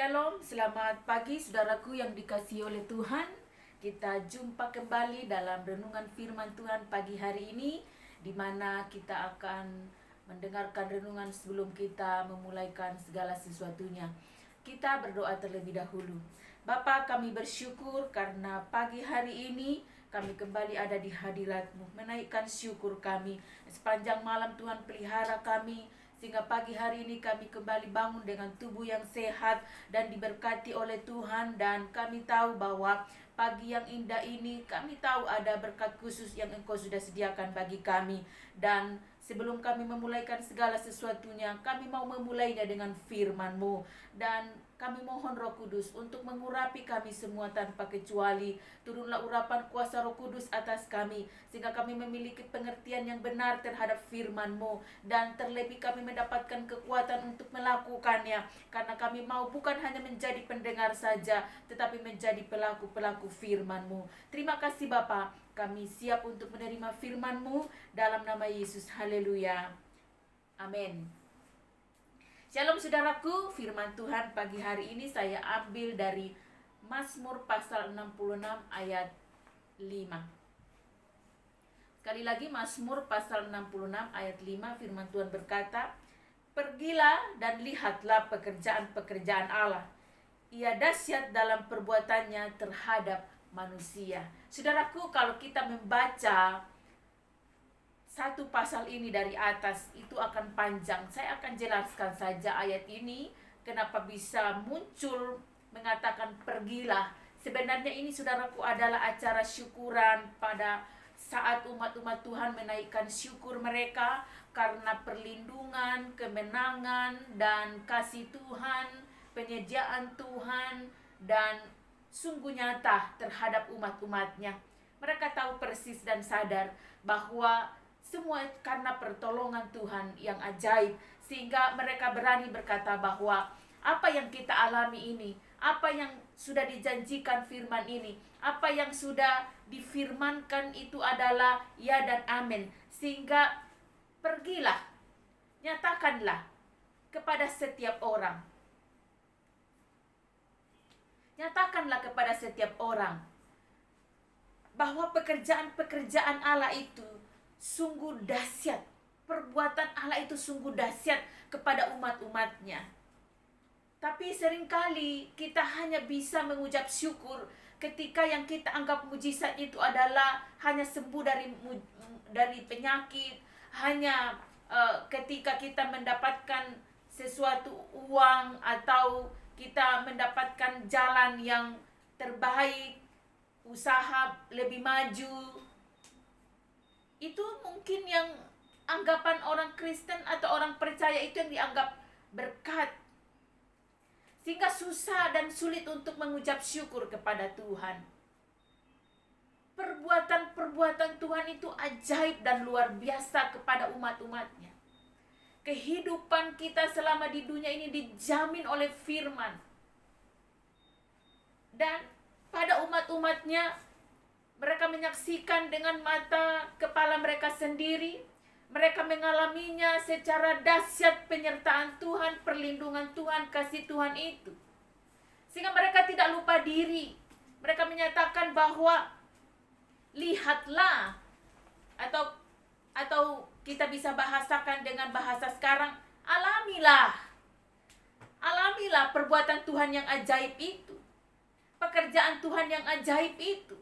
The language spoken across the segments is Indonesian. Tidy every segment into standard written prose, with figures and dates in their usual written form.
Shalom, selamat pagi saudaraku yang dikasihi oleh Tuhan. Kita jumpa kembali dalam renungan firman Tuhan pagi hari ini, di mana kita akan mendengarkan renungan sebelum kita memulaikan segala sesuatunya. Kita berdoa terlebih dahulu. Bapa, kami bersyukur karena pagi hari ini kami kembali ada di hadirat-Mu, menaikkan syukur kami. Sepanjang malam Tuhan pelihara kami, sehingga pagi hari ini kami kembali bangun dengan tubuh yang sehat dan diberkati oleh Tuhan. Dan kami tahu bahwa pagi yang indah ini, kami tahu ada berkat khusus yang Engkau sudah sediakan bagi kami. Dan sebelum kami memulaikan segala sesuatunya, kami mau memulainya dengan firman-Mu. Dan kami mohon Roh Kudus untuk mengurapi kami semua tanpa kecuali. Turunlah urapan kuasa Roh Kudus atas kami, sehingga kami memiliki pengertian yang benar terhadap firman-Mu. Dan terlebih kami mendapatkan kekuatan untuk melakukannya. Karena kami mau bukan hanya menjadi pendengar saja, tetapi menjadi pelaku-pelaku firman-Mu. Terima kasih Bapa, kami siap untuk menerima firman-Mu dalam nama Yesus. Haleluya. Amin. Shalom saudaraku, firman Tuhan pagi hari ini saya ambil dari Mazmur pasal 66 ayat 5. Sekali lagi Mazmur pasal 66 ayat 5, firman Tuhan berkata, "Pergilah dan lihatlah pekerjaan-pekerjaan Allah. Ia dahsyat dalam perbuatannya terhadap manusia." Saudaraku, kalau kita membaca satu pasal ini dari atas, itu akan panjang. Saya akan jelaskan saja ayat ini, kenapa bisa muncul mengatakan pergilah. Sebenarnya ini saudaraku adalah acara syukuran pada saat umat-umat Tuhan menaikkan syukur mereka karena perlindungan, kemenangan, dan kasih Tuhan, penyediaan Tuhan, dan sungguh nyata terhadap umat-umatnya. Mereka tahu persis dan sadar bahwa semua karena pertolongan Tuhan yang ajaib, sehingga mereka berani berkata bahwa apa yang kita alami ini, apa yang sudah dijanjikan firman ini, apa yang sudah difirmankan itu adalah ya dan amin. Sehingga pergilah, nyatakanlah kepada setiap orang. Nyatakanlah kepada setiap orang bahwa pekerjaan-pekerjaan Allah itu sungguh dahsyat. Perbuatan Allah itu sungguh dahsyat kepada umat-umatnya. Tapi seringkali kita hanya bisa mengucap syukur ketika yang kita anggap mujizat itu adalah hanya sembuh dari penyakit, hanya ketika kita mendapatkan sesuatu uang, atau kita mendapatkan jalan yang terbaik, usaha lebih maju. Itu mungkin yang anggapan orang Kristen atau orang percaya itu yang dianggap berkat. Sehingga susah dan sulit untuk mengucap syukur kepada Tuhan. Perbuatan-perbuatan Tuhan itu ajaib dan luar biasa kepada umat-umatnya. Kehidupan kita selama di dunia ini dijamin oleh firman. Dan pada umat-umatnya, mereka menyaksikan dengan mata kepala mereka sendiri. Mereka mengalaminya secara dahsyat penyertaan Tuhan, perlindungan Tuhan, kasih Tuhan itu. Sehingga mereka tidak lupa diri. Mereka menyatakan bahwa lihatlah, atau kita bisa bahasakan dengan bahasa sekarang, alamilah. Alamilah perbuatan Tuhan yang ajaib itu. Pekerjaan Tuhan yang ajaib itu.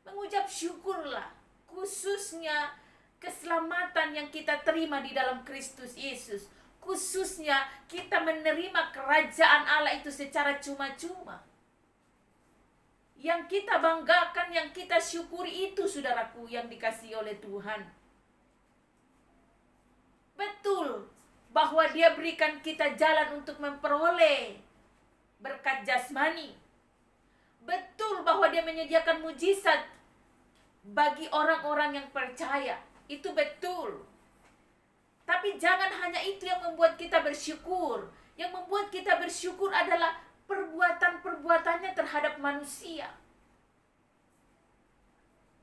Mengucap syukurlah, khususnya keselamatan yang kita terima di dalam Kristus Yesus. Khususnya kita menerima kerajaan Allah itu secara cuma-cuma. Yang kita banggakan, yang kita syukuri itu saudaraku yang dikasihi oleh Tuhan. Betul bahwa Dia berikan kita jalan untuk memperoleh berkat jasmani. Betul bahwa Dia menyediakan mujizat bagi orang-orang yang percaya. Itu betul. Tapi jangan hanya itu yang membuat kita bersyukur. Yang membuat kita bersyukur adalah perbuatan-perbuatannya terhadap manusia.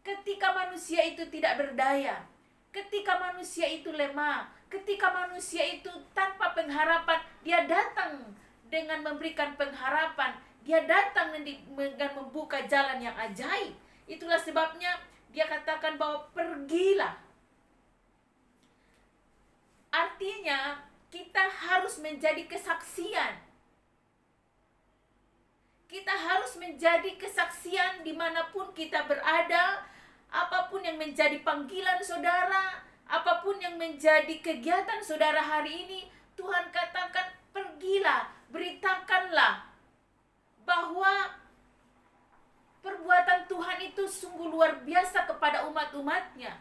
Ketika manusia itu tidak berdaya, ketika manusia itu lemah, ketika manusia itu tanpa pengharapan, Dia datang dengan memberikan pengharapan. Dia datang dengan membuka jalan yang ajaib. Itulah sebabnya dia katakan bahwa pergilah. Artinya kita harus menjadi kesaksian. Kita harus menjadi kesaksian dimanapun kita berada. Apapun yang menjadi panggilan saudara, apapun yang menjadi kegiatan saudara hari ini, Tuhan katakan pergilah, beritakanlah bahwa perbuatan Tuhan itu sungguh luar biasa kepada umat-umatnya.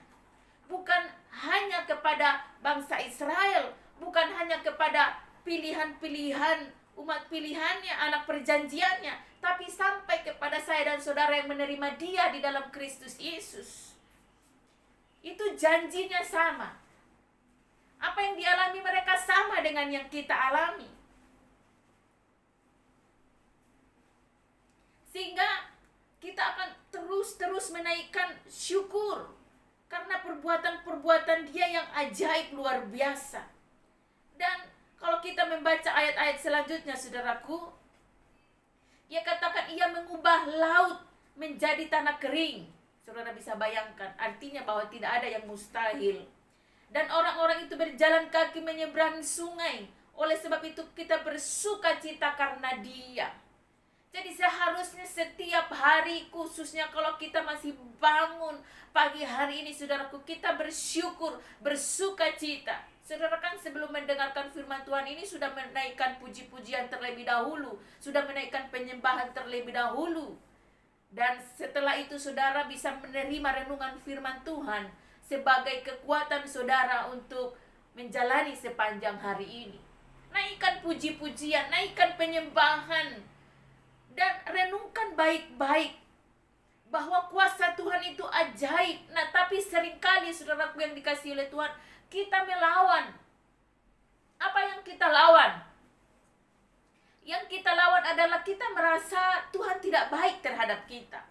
Bukan hanya kepada bangsa Israel, bukan hanya kepada pilihan-pilihan umat pilihannya, anak perjanjiannya, tapi sampai kepada saya dan saudara yang menerima Dia di dalam Kristus Yesus. Itu janjinya sama. Apa yang dialami mereka sama dengan yang kita alami. Sehingga kita akan terus menaikkan syukur karena perbuatan-perbuatan Dia yang ajaib luar biasa. Dan kalau kita membaca ayat-ayat selanjutnya, saudaraku, Ia katakan Ia mengubah laut menjadi tanah kering. Saudara bisa bayangkan, artinya bahwa tidak ada yang mustahil. Dan orang-orang itu berjalan kaki menyeberangi sungai. Oleh sebab itu kita bersuka cita karena Dia. Jadi seharusnya setiap hari, khususnya kalau kita masih bangun pagi hari ini, saudaraku, kita bersyukur, bersuka cita. Saudara kan sebelum mendengarkan firman Tuhan ini sudah menaikkan puji-pujian terlebih dahulu, sudah menaikkan penyembahan terlebih dahulu. Dan setelah itu saudara bisa menerima renungan firman Tuhan sebagai kekuatan saudara untuk menjalani sepanjang hari ini. Naikkan puji-pujian, naikkan penyembahan, dan renungkan baik-baik bahwa kuasa Tuhan itu ajaib. Nah, tapi seringkali saudaraku yang dikasihi oleh Tuhan, kita melawan. Apa yang kita lawan? Yang kita lawan adalah kita merasa Tuhan tidak baik terhadap kita.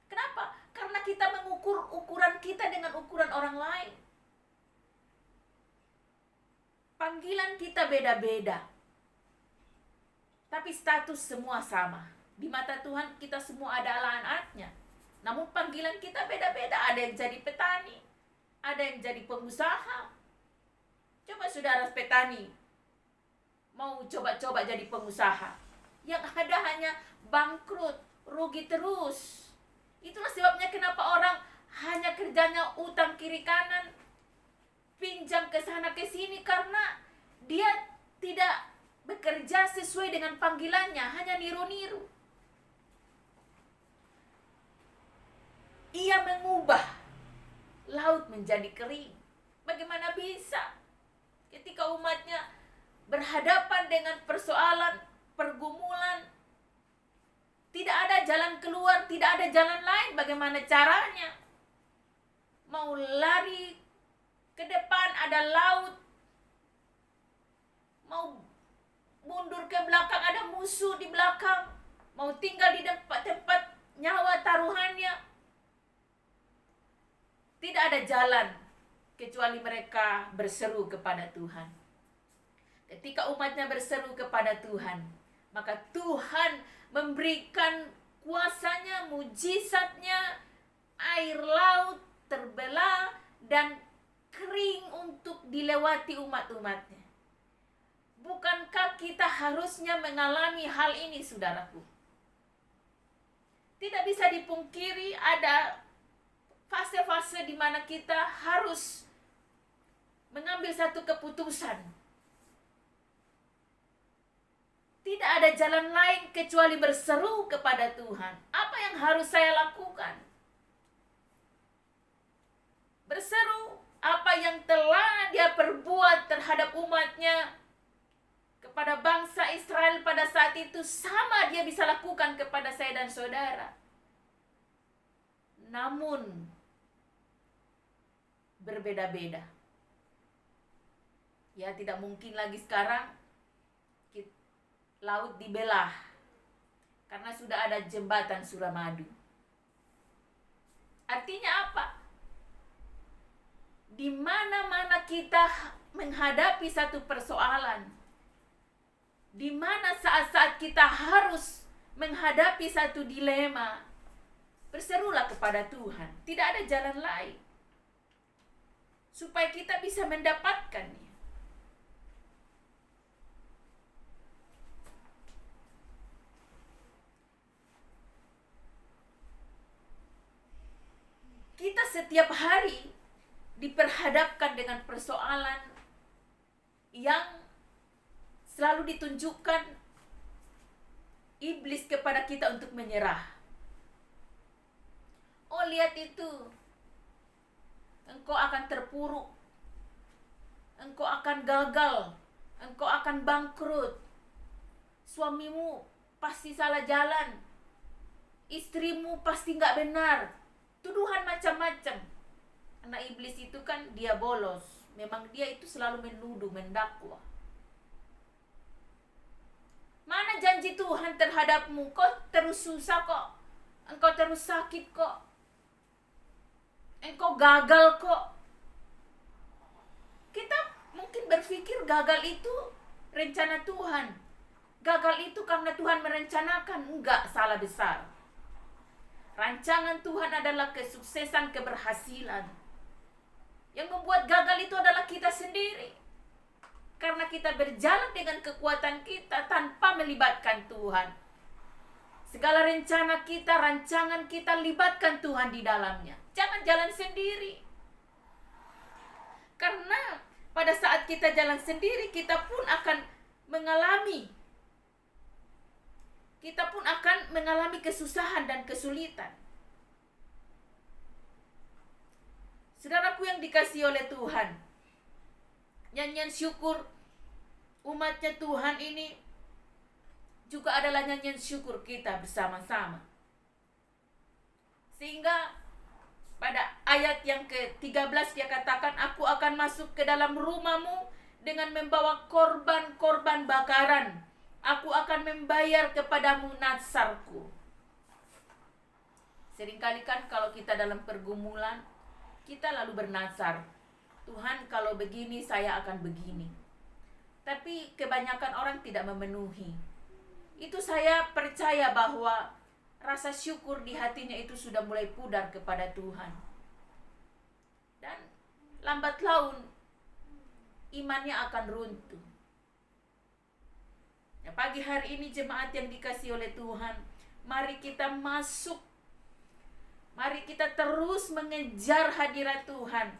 Kenapa? Karena kita mengukur ukuran kita dengan ukuran orang lain. Panggilan kita beda-beda, tapi status semua sama. Di mata Tuhan kita semua adalah anak-anaknya. Namun panggilan kita beda-beda. Ada yang jadi petani, ada yang jadi pengusaha. Coba saudara petani mau coba-coba jadi pengusaha, yang ada hanya bangkrut, rugi terus. Itulah sebabnya kenapa orang hanya kerjanya utang kiri kanan, pinjam ke sana ke sini, karena dia tidak bekerja sesuai dengan panggilannya, hanya niru-niru. Ia mengubah laut menjadi kering. Bagaimana bisa ketika umatnya berhadapan dengan persoalan, pergumulan, tidak ada jalan keluar, tidak ada jalan lain, bagaimana caranya? Mau lari ke depan ada laut, mau mundur ke belakang ada musuh di belakang, mau tinggal di tempat nyawa taruhannya. Tidak ada jalan kecuali mereka berseru kepada Tuhan. Ketika umatnya berseru kepada Tuhan, maka Tuhan memberikan kuasanya, mujizatnya, air laut terbelah dan kering untuk dilewati umat-umatnya. Bukankah kita harusnya mengalami hal ini, saudaraku? Tidak bisa dipungkiri ada fase-fase di mana kita harus mengambil satu keputusan. Tidak ada jalan lain kecuali berseru kepada Tuhan. Apa yang harus saya lakukan? Berseru apa yang telah Dia perbuat terhadap umatnya, kepada bangsa Israel pada saat itu, sama Dia bisa lakukan kepada saya dan saudara. Namun berbeda-beda. Ya, tidak mungkin lagi sekarang laut dibelah karena sudah ada jembatan Suramadu. Artinya apa? Di mana-mana kita menghadapi satu persoalan, Di mana saat-saat kita harus menghadapi satu dilema, berserulah kepada Tuhan. Tidak ada jalan lain supaya kita bisa mendapatkannya. Kita setiap hari diperhadapkan dengan persoalan yang selalu ditunjukkan iblis kepada kita untuk menyerah. Oh, lihat itu. Engkau akan terpuruk. Engkau akan gagal. Engkau akan bangkrut. Suamimu pasti salah jalan. Istrimu pasti gak benar. Tuduhan macam-macam. Karena iblis itu kan dia bolos. Memang dia itu selalu menuduh, mendakwa. Mana janji Tuhan terhadapmu? Kau terus susah kok. Engkau terus sakit kok. Engkau gagal kok. Kita mungkin berpikir gagal itu rencana Tuhan. Gagal itu karena Tuhan merencanakan. Enggak, salah besar. Rancangan Tuhan adalah kesuksesan, keberhasilan. Yang membuat gagal itu adalah kita sendiri. Karena kita berjalan dengan kekuatan kita tanpa melibatkan Tuhan. Segala rencana kita, rancangan kita, libatkan Tuhan di dalamnya. Jangan jalan sendiri. Karena pada saat kita jalan sendiri, kita pun akan mengalami kesusahan dan kesulitan. Saudaraku yang dikasihi oleh Tuhan, nyanyian syukur umatnya Tuhan ini juga adalah nyanyian syukur kita bersama-sama. Sehingga pada ayat yang ke-13 dia katakan, aku akan masuk ke dalam rumahmu dengan membawa korban-korban bakaran. Aku akan membayar kepadamu nazarku. Seringkali kan kalau kita dalam pergumulan, kita lalu bernazar. Tuhan, kalau begini saya akan begini. Tapi kebanyakan orang tidak memenuhi. Itu saya percaya bahwa rasa syukur di hatinya itu sudah mulai pudar kepada Tuhan. Dan lambat laun imannya akan runtuh. Ya, pagi hari ini jemaat yang dikasihi oleh Tuhan, mari kita masuk. Mari kita terus mengejar hadirat Tuhan.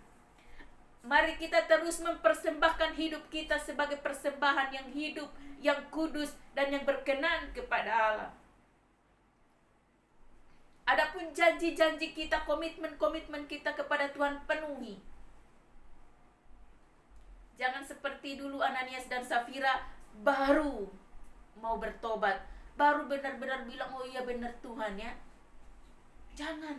Mari kita terus mempersembahkan hidup kita sebagai persembahan yang hidup, yang kudus, dan yang berkenan kepada Allah. Adapun janji-janji kita, komitmen-komitmen kita kepada Tuhan penuhi. Jangan seperti dulu Ananias dan Safira baru mau bertobat, baru benar-benar bilang, oh iya benar Tuhan ya. Jangan.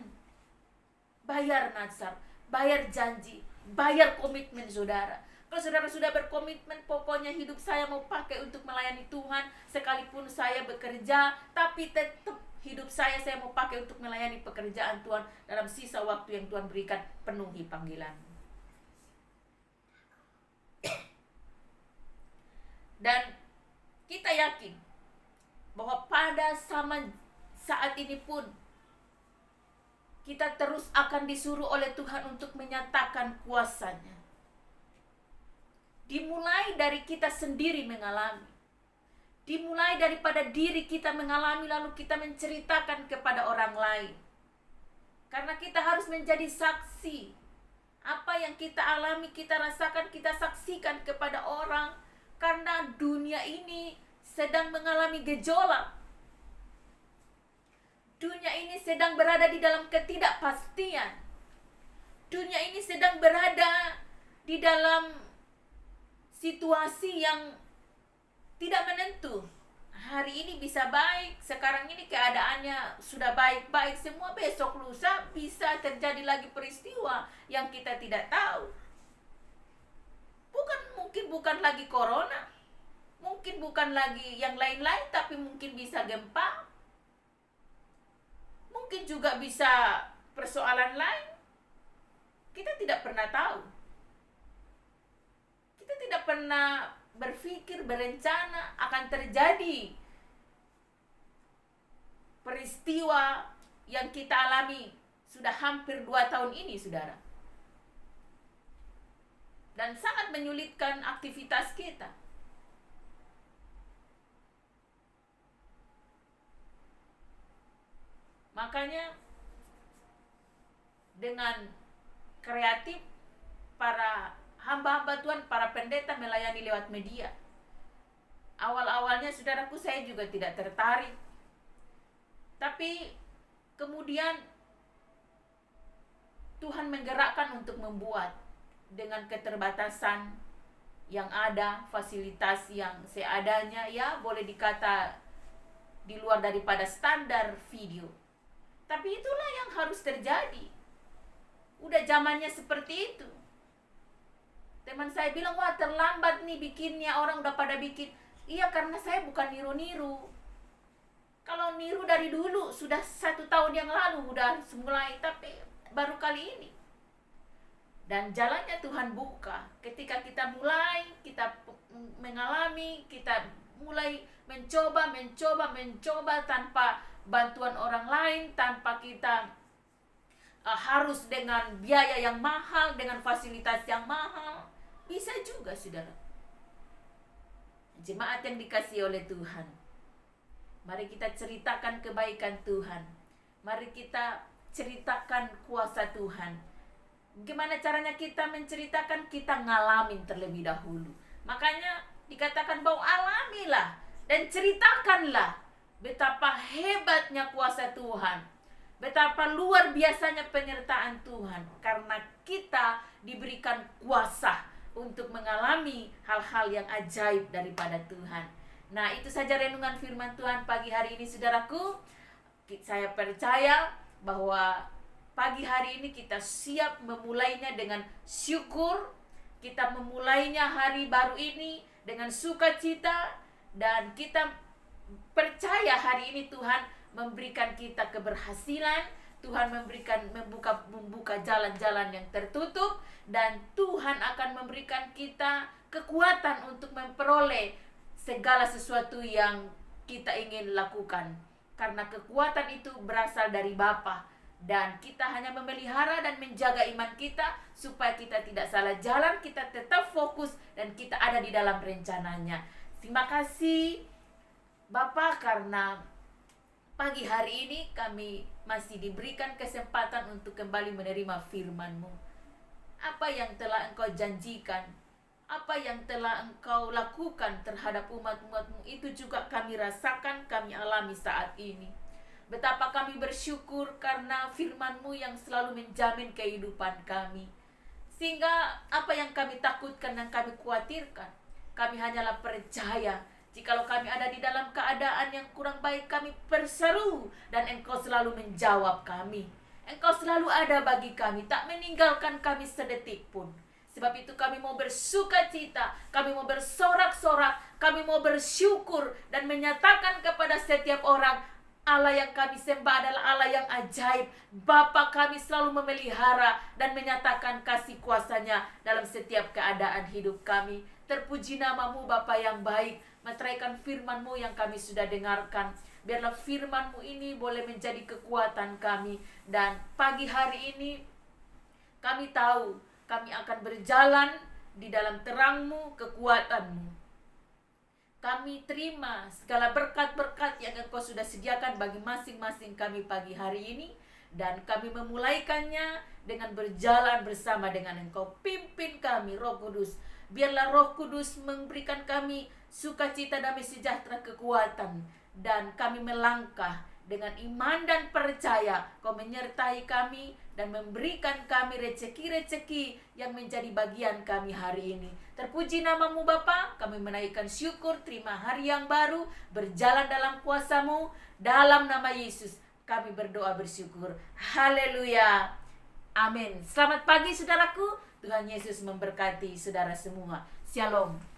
Bayar nazar, bayar janji, bayar komitmen saudara. Kalau saudara sudah berkomitmen, pokoknya hidup saya mau pakai untuk melayani Tuhan, sekalipun saya bekerja, tapi tetap hidup saya mau pakai untuk melayani pekerjaan Tuhan dalam sisa waktu yang Tuhan berikan, penuhi panggilan. Dan kita yakin bahwa pada saat ini pun kita terus akan disuruh oleh Tuhan untuk menyatakan kuasa-Nya. Dimulai dari kita sendiri mengalami. Dimulai daripada diri kita mengalami, lalu kita menceritakan kepada orang lain. Karena kita harus menjadi saksi. Apa yang kita alami, kita rasakan, kita saksikan kepada orang. Karena dunia ini sedang mengalami gejolak. Dunia ini sedang berada di dalam ketidakpastian. Dunia ini sedang berada di dalam situasi yang tidak menentu. Hari ini bisa baik, sekarang ini keadaannya sudah baik-baik semua, besok lusa bisa terjadi lagi peristiwa yang kita tidak tahu. Mungkin bukan lagi corona, mungkin bukan lagi yang lain-lain, tapi mungkin bisa gempa. Mungkin juga bisa persoalan lain. Kita tidak pernah tahu. Kita tidak pernah berpikir, berencana akan terjadi peristiwa yang kita alami sudah hampir 2 tahun ini, saudara. Dan sangat menyulitkan aktivitas kita. Makanya dengan kreatif para hamba-hamba Tuhan, para pendeta melayani lewat media. Awal-awalnya saudaraku saya juga tidak tertarik. Tapi kemudian Tuhan menggerakkan untuk membuat dengan keterbatasan yang ada, fasilitas yang seadanya, ya boleh dikata di luar daripada standar video. Tapi itulah yang harus terjadi. Udah zamannya seperti itu. Teman saya bilang, wah terlambat nih bikinnya, orang udah pada bikin. Iya, karena saya bukan niru-niru. Kalau niru dari dulu, sudah 1 tahun yang lalu udah mulai, tapi baru kali ini. Dan jalannya Tuhan buka. Ketika kita mulai, kita mengalami, kita mulai mencoba tanpa bantuan orang lain, tanpa kita harus dengan biaya yang mahal, dengan fasilitas yang mahal. Bisa juga, saudara. Jemaat yang dikasihi oleh Tuhan, mari kita ceritakan kebaikan Tuhan. Mari kita ceritakan kuasa Tuhan. Gimana caranya kita menceritakan? Kita ngalamin terlebih dahulu. Makanya dikatakan bahwa alamilah dan ceritakanlah betapa hebatnya kuasa Tuhan, betapa luar biasanya penyertaan Tuhan, karena kita diberikan kuasa untuk mengalami hal-hal yang ajaib daripada Tuhan. Nah, itu saja renungan firman Tuhan pagi hari ini, saudaraku. Saya percaya bahwa pagi hari ini kita siap memulainya dengan syukur. Kita memulainya hari baru ini dengan sukacita, dan kita percaya hari ini Tuhan memberikan kita keberhasilan. Tuhan membuka jalan-jalan yang tertutup, dan Tuhan akan memberikan kita kekuatan untuk memperoleh segala sesuatu yang kita ingin lakukan. Karena kekuatan itu berasal dari Bapa, dan kita hanya memelihara dan menjaga iman kita supaya kita tidak salah jalan, kita tetap fokus, dan kita ada di dalam rencananya. Terima kasih Bapa, karena pagi hari ini kami masih diberikan kesempatan untuk kembali menerima firman-Mu. Apa yang telah Engkau janjikan, apa yang telah Engkau lakukan terhadap umat-umat-Mu, itu juga kami rasakan, kami alami saat ini. Betapa kami bersyukur karena firman-Mu yang selalu menjamin kehidupan kami. Sehingga apa yang kami takutkan dan kami khawatirkan, kami hanyalah percaya. Jikalau kami ada di dalam keadaan yang kurang baik, kami berseru, dan Engkau selalu menjawab kami. Engkau selalu ada bagi kami, tak meninggalkan kami sedetik pun. Sebab itu kami mau bersukacita, kami mau bersorak-sorak, kami mau bersyukur, dan menyatakan kepada setiap orang, Allah yang kami sembah adalah Allah yang ajaib. Bapa kami selalu memelihara dan menyatakan kasih kuasa-Nya dalam setiap keadaan hidup kami. Terpuji nama-Mu Bapa yang baik. Meteraikan firman-Mu yang kami sudah dengarkan. Biarlah firman-Mu ini boleh menjadi kekuatan kami. Dan pagi hari ini kami tahu kami akan berjalan di dalam terang-Mu, kekuatan-Mu. Kami terima segala berkat-berkat yang Engkau sudah sediakan bagi masing-masing kami pagi hari ini. Dan kami memulaikannya dengan berjalan bersama dengan Engkau. Pimpin kami, Roh Kudus. Biarlah Roh Kudus memberikan kami sukacita, damai sejahtera, kekuatan. Dan kami melangkah dengan iman dan percaya Kau menyertai kami dan memberikan kami rezeki-rezeki yang menjadi bagian kami hari ini. Terpuji nama-Mu Bapa, kami menaikkan syukur, terima hari yang baru, berjalan dalam kuasa-Mu, dalam nama Yesus kami berdoa bersyukur. Haleluya. Amin. Selamat pagi saudaraku, Tuhan Yesus memberkati saudara semua. Shalom.